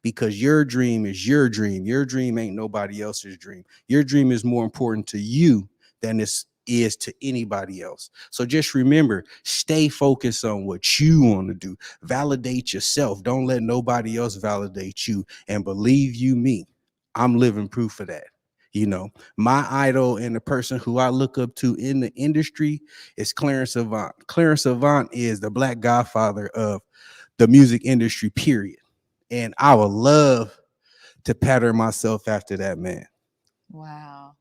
because your dream is your dream. Your dream ain't nobody else's dream. Your dream is more important to you than it is to anybody else. So just remember, stay focused on what you want to do. Validate yourself. Don't let nobody else validate you. And believe you me, I'm living proof of that. My idol and the person who I look up to in the industry is Clarence Avant. Clarence Avant is the Black godfather of the music industry, period. And I would love to pattern myself after that man. Wow.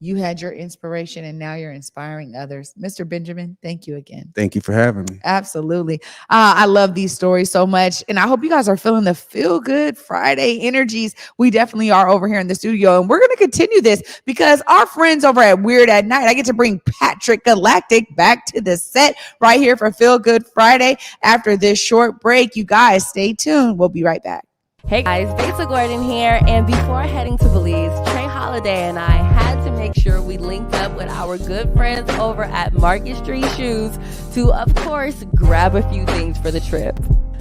You had your inspiration and now you're inspiring others. Mr. Benjamin, thank you again. Thank you for having me. Absolutely. I love these stories so much. And I hope you guys are feeling the Feel Good Friday energies. We definitely are over here in the studio. And we're going to continue this because our friends over at Weird at Night, I get to bring Patrick Galactic back to the set right here for Feel Good Friday after this short break. You guys stay tuned. We'll be right back. Hey guys, Besa Gordon here, and before heading to Belize, Trae Holiday and I had to make sure we linked up with our good friends over at Market Street Shoes to, of course, grab a few things for the trip.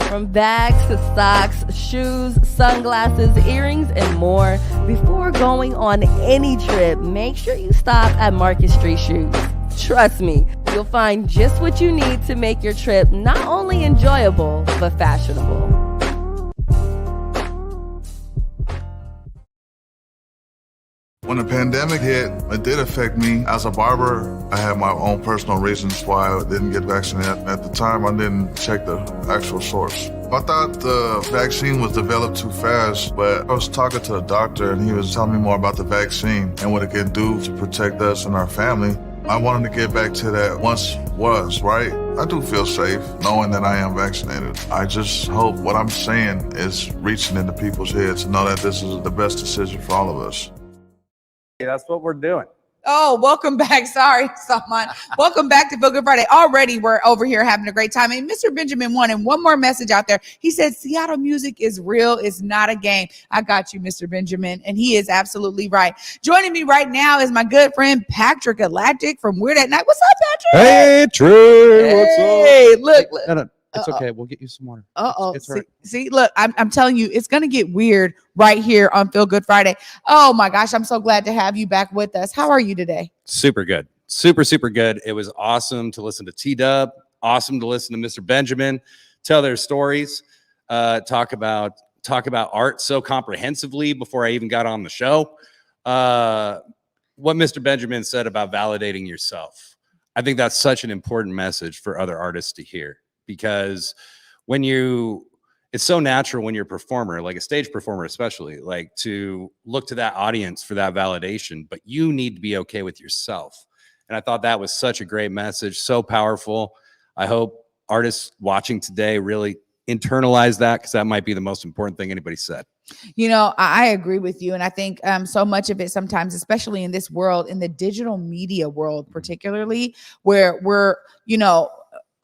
From bags to socks, shoes, sunglasses, earrings, and more. Before going on any trip, make sure you stop at Market Street Shoes. Trust me, you'll find just what you need to make your trip not only enjoyable, but fashionable. When the pandemic hit, it did affect me. As a barber, I had my own personal reasons why I didn't get vaccinated. At the time, I didn't check the actual source. I thought the vaccine was developed too fast, but I was talking to the doctor and he was telling me more about the vaccine and what it can do to protect us and our family. I wanted to get back to that once was, right? I do feel safe knowing that I am vaccinated. I just hope what I'm saying is reaching into people's heads to know that this is the best decision for all of us. That's what we're doing. Oh, welcome back. Sorry, Salman. Welcome back to Feel Good Friday. Already we're over here having a great time. And Mr. Benjamin wanted one more message out there. He said, Seattle music is real. It's not a game. I got you, Mr. Benjamin. And he is absolutely right. Joining me right now is my good friend, Patrick Galactic from Weird at Night. What's up, Patrick? Hey, Trae. What's up? Hey, look. No, it's okay. We'll get you some water. It's right. See, look, I'm telling you, it's going to get weird right here on Feel Good Friday. Oh my gosh, I'm so glad to have you back with us. How are you today? Super good. Super good. It was awesome to listen to TDUB. Awesome to listen to Mr. Benjamin tell their stories, talk about art so comprehensively before I even got on the show. What Mr. Benjamin said about validating yourself. I think that's such an important message for other artists to hear. Because it's so natural when you're a performer, like a stage performer, especially, like to look to that audience for that validation, but you need to be okay with yourself. And I thought that was such a great message, so powerful. I hope artists watching today really internalize that, because that might be the most important thing anybody said. You know, I agree with you. And I think so much of it sometimes, especially in this world, in the digital media world, particularly where we're,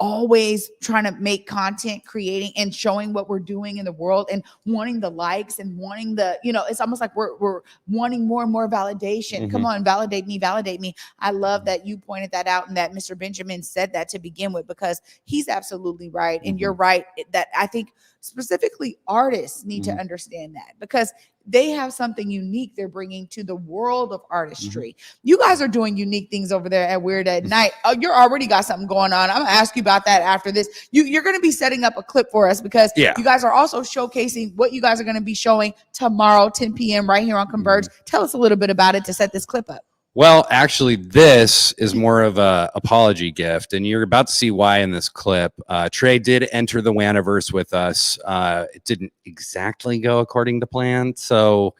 always trying to make content, creating and showing what we're doing in the world and wanting the likes and wanting the, it's almost like we're wanting more and more validation. Mm-hmm. Come on, validate me. I love that you pointed that out and that Mr. Benjamin said that to begin with, because he's absolutely right. And you're right that I think specifically artists need to understand that, because they have something unique they're bringing to the world of artistry. You guys are doing unique things over there at Weird at Night. Oh, you're already got something going on. I'm gonna ask you about that after this. You're gonna be setting up a clip for us, because you guys are also showcasing what you guys are gonna be showing tomorrow, 10 p.m. right here on Converge. Tell us a little bit about it to set this clip up. Well, actually, this is more of a apology gift, and you're about to see why in this clip. Trae did enter the Waniverse with us. It didn't exactly go according to plan. So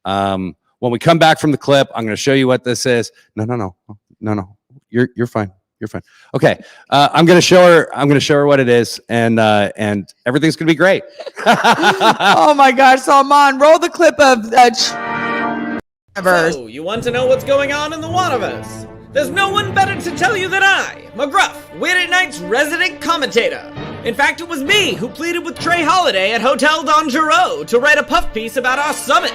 when we come back from the clip, I'm going to show you what this is. No. You're fine. You're fine. Okay. I'm going to show her what it is, and everything's going to be great. Oh my gosh, Salman, roll the clip of So, you want to know what's going on in the Waniverse? There's no one better to tell you than I, McGruff, Weird at Night's resident commentator. In fact, it was me who pleaded with Trae Holiday at Hotel Don Giro to write a puff piece about our summit,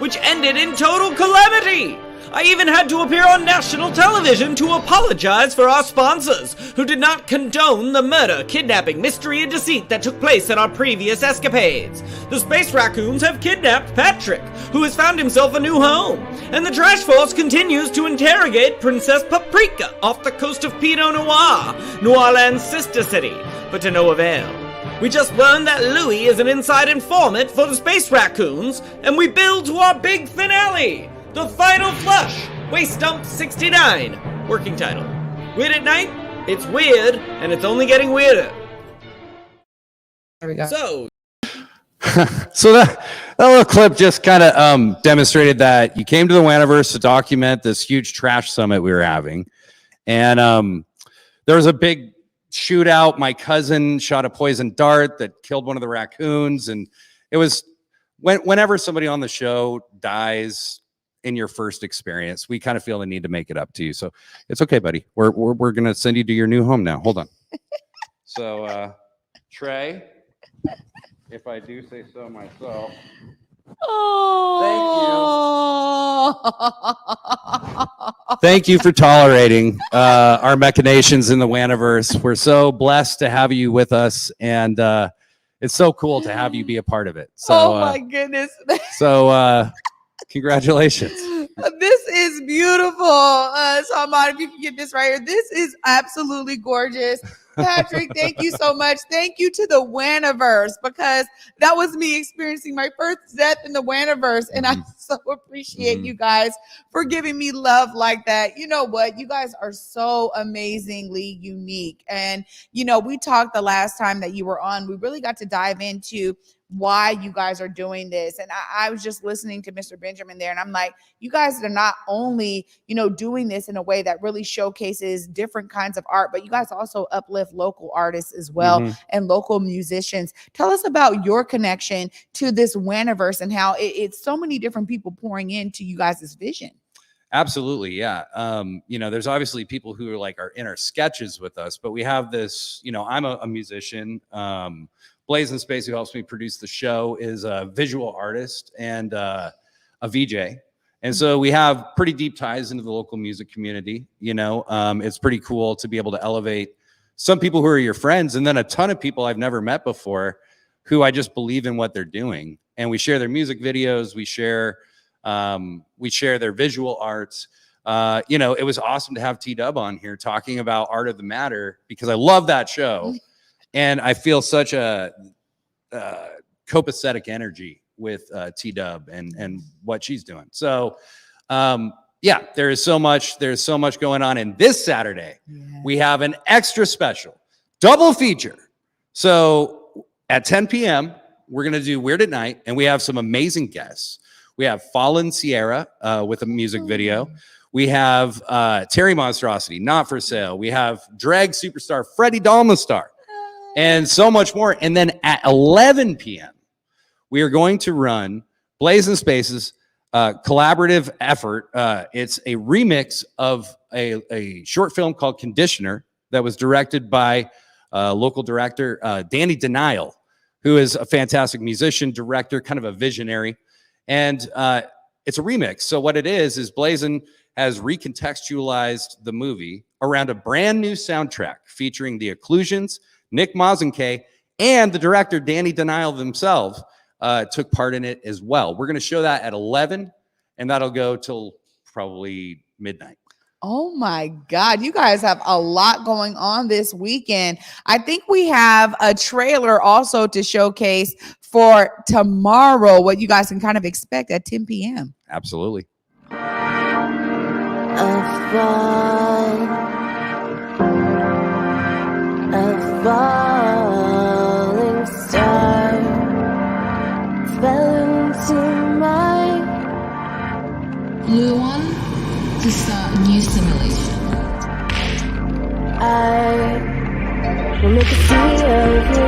which ended in total calamity. I even had to appear on national television to apologize for our sponsors, who did not condone the murder, kidnapping, mystery, and deceit that took place at our previous escapades. The Space Raccoons have kidnapped Patrick, who has found himself a new home, and the Trash Force continues to interrogate Princess Paprika off the coast of Pinot Noir, New Orleans' sister city, but to no avail. We just learned that Louis is an inside informant for the Space Raccoons, and we build to our big finale, The Final Flush, Waste Dump 69, working title. Weird at Night, it's weird, and it's only getting weirder. There we go. So, So that little clip just kind of demonstrated that you came to the Waniverse to document this huge trash summit we were having. And there was a big shootout. My cousin shot a poison dart that killed one of the raccoons. And it was whenever somebody on the show dies in your first experience, we kind of feel the need to make it up to you. So it's okay, buddy. We're going to send you to your new home now. Hold on. So, Trae, if I do say so myself. Oh. Thank you for tolerating our machinations in the Waniverse. We're so blessed to have you with us, and it's so cool to have you be a part of it. So, oh my goodness. Congratulations. This is beautiful. Salman, if you can get this right here. This is absolutely gorgeous. Patrick, thank you so much. Thank you to the Waniverse, because that was me experiencing my first death in the Waniverse. And I so appreciate you guys for giving me love like that. You know what? You guys are so amazingly unique. And, you know, we talked the last time that you were on. We really got to dive into why you guys are doing this. And I was just listening to Mr. Benjamin there, and I'm like, you guys are not only, you know, doing this in a way that really showcases different kinds of art, but you guys also uplift local artists as well and local musicians. Tell us about your connection to this Waniverse and how it's so many different people pouring into you guys' vision. Absolutely. Yeah. You know, there's obviously people who are like in our sketches with us, but we have this, you know, I'm a musician. Blaze in Space, who helps me produce the show, is a visual artist and a VJ. And so we have pretty deep ties into the local music community. You know, it's pretty cool to be able to elevate some people who are your friends, and then a ton of people I've never met before who I just believe in what they're doing. And we share their music videos. We share their visual arts. You know, it was awesome to have TDUB on here talking about Art of the Matter, because I love that show. And I feel such a copacetic energy with TDUB and what she's doing. So, yeah, there's so much going on. And this Saturday, we have an extra special double feature. So at 10 p.m., we're going to do Weird at Night, and we have some amazing guests. We have Fallen Sierra with a music video. We have Terry Monstrosity, Not For Sale. We have drag superstar Freddie Dalmastar. And so much more. And then at 11 p.m., we are going to run Blaze in Space's collaborative effort. It's a remix of a short film called Conditioner that was directed by local director Danny Denial, who is a fantastic musician, director, kind of a visionary. And it's a remix. So what it is Blazin has recontextualized the movie around a brand new soundtrack featuring the Occlusions, Nick Mazenke, and the director Danny Denial themselves took part in it as well. We're going to show that at 11, and that'll go till probably midnight. Oh my God, you guys have a lot going on this weekend. I think we have a trailer also to showcase for tomorrow, what you guys can kind of expect at 10 p.m. Absolutely. A falling star fell into my Blue one to start new simulation. I will make a sea of you.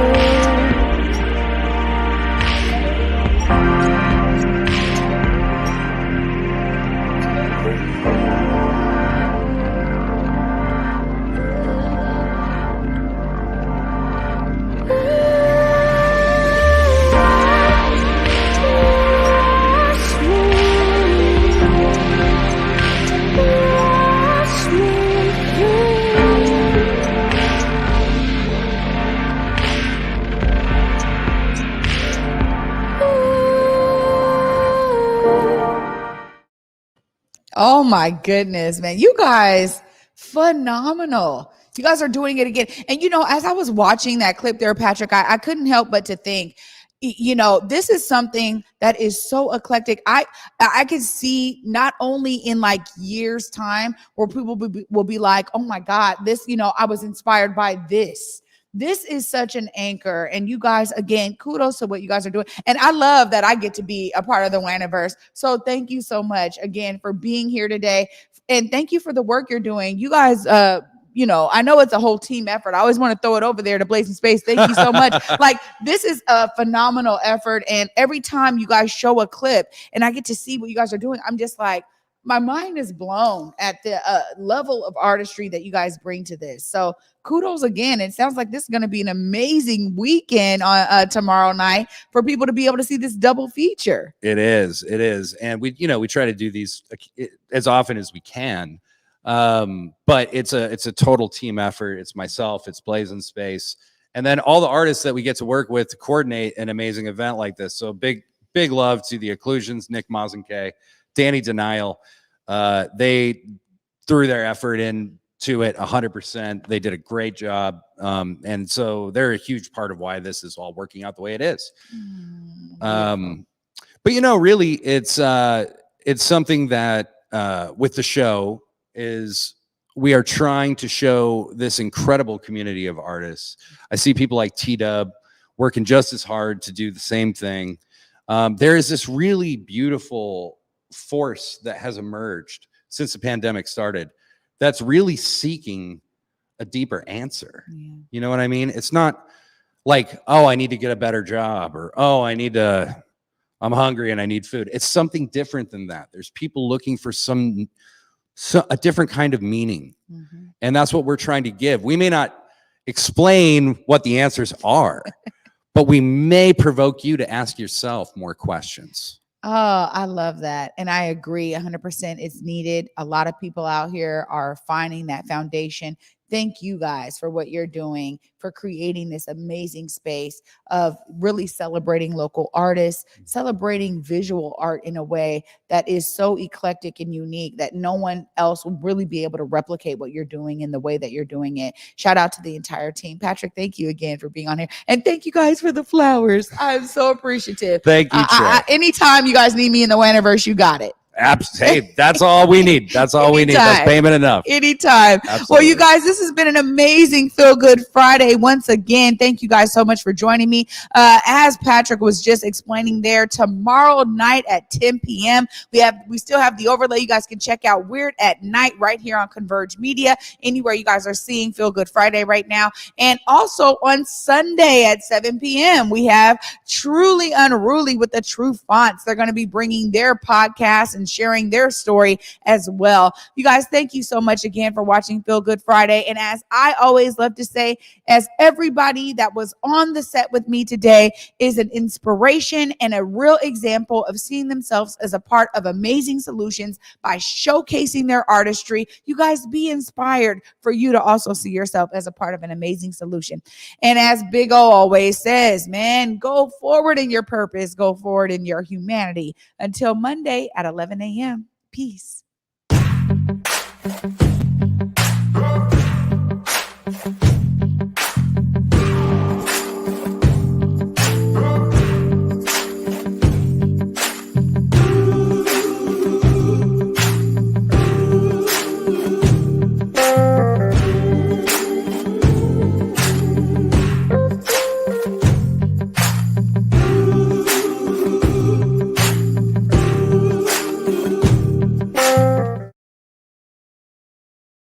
Oh my goodness, man. You guys, phenomenal. You guys are doing it again. And, you know, as I was watching that clip there, Patrick, I couldn't help but to think, you know, this is something that is so eclectic. I could see not only in like years time where people will be like, oh my God, this, you know, I was inspired by this. this is such an anchor. And you guys, again, kudos to what you guys are doing. And I love that I get to be a part of the Waniverse. So thank you so much again for being here today. And thank you for the work you're doing. You guys, you know, I know it's a whole team effort. I always want to throw it over there to Blazing Space. Thank you so much. Like, this is a phenomenal effort. And every time you guys show a clip and I get to see what you guys are doing, I'm just like, my mind is blown at the level of artistry that you guys bring to this. So kudos again. It sounds like this is going to be an amazing weekend on tomorrow night for people to be able to see this double feature. It is. And we try to do these as often as we can. But it's a total team effort. It's myself, it's Blazing Space, and then all the artists that we get to work with to coordinate an amazing event like this. So big love to the Occlusions, Nick Mazenke, Danny Denial. They threw their effort into it 100%. They did a great job. And so they're a huge part of why this is all working out the way it is. But really it's something that with the show is we are trying to show this incredible community of artists. I see people like TDUB working just as hard to do the same thing. There is this really beautiful force that has emerged since the pandemic started that's really seeking a deeper answer. Yeah. You know what I mean? It's not like, oh, I need to get a better job, or oh, I'm hungry and I need food. It's something different than that. There's people looking for a different kind of meaning. Mm-hmm. And that's what we're trying to give. We may not explain what the answers are, but we may provoke you to ask yourself more questions. Oh, I love that. And I agree 100%. It's needed. A lot of people out here are finding that foundation. Thank you guys for what you're doing, for creating this amazing space of really celebrating local artists, celebrating visual art in a way that is so eclectic and unique that no one else will really be able to replicate what you're doing in the way that you're doing it. Shout out to the entire team. Patrick, thank you again for being on here. And thank you guys for the flowers. I'm so appreciative. Thank you, Trae. Anytime you guys need me in the Waniverse, you got it. Hey, that's all we need. That's all we need. That's payment enough. Anytime. Absolutely. Well, you guys, this has been an amazing Feel Good Friday. Once again, thank you guys so much for joining me. As Patrick was just explaining there, tomorrow night at 10 p.m., we still have the overlay. You guys can check out Weird at Night right here on Converge Media, anywhere you guys are seeing Feel Good Friday right now. And also on Sunday at 7 p.m., we have Truly Unruly with the True Fonts. They're going to be bringing their podcast and sharing their story as well. You guys, thank you so much again for watching Feel Good Friday. And as I always love to say, as everybody that was on the set with me today is an inspiration and a real example of seeing themselves as a part of amazing solutions by showcasing their artistry, you guys be inspired for you to also see yourself as a part of an amazing solution. And as Big O always says, man, go forward in your purpose, go forward in your humanity. Until Monday at 11 a.m. Peace.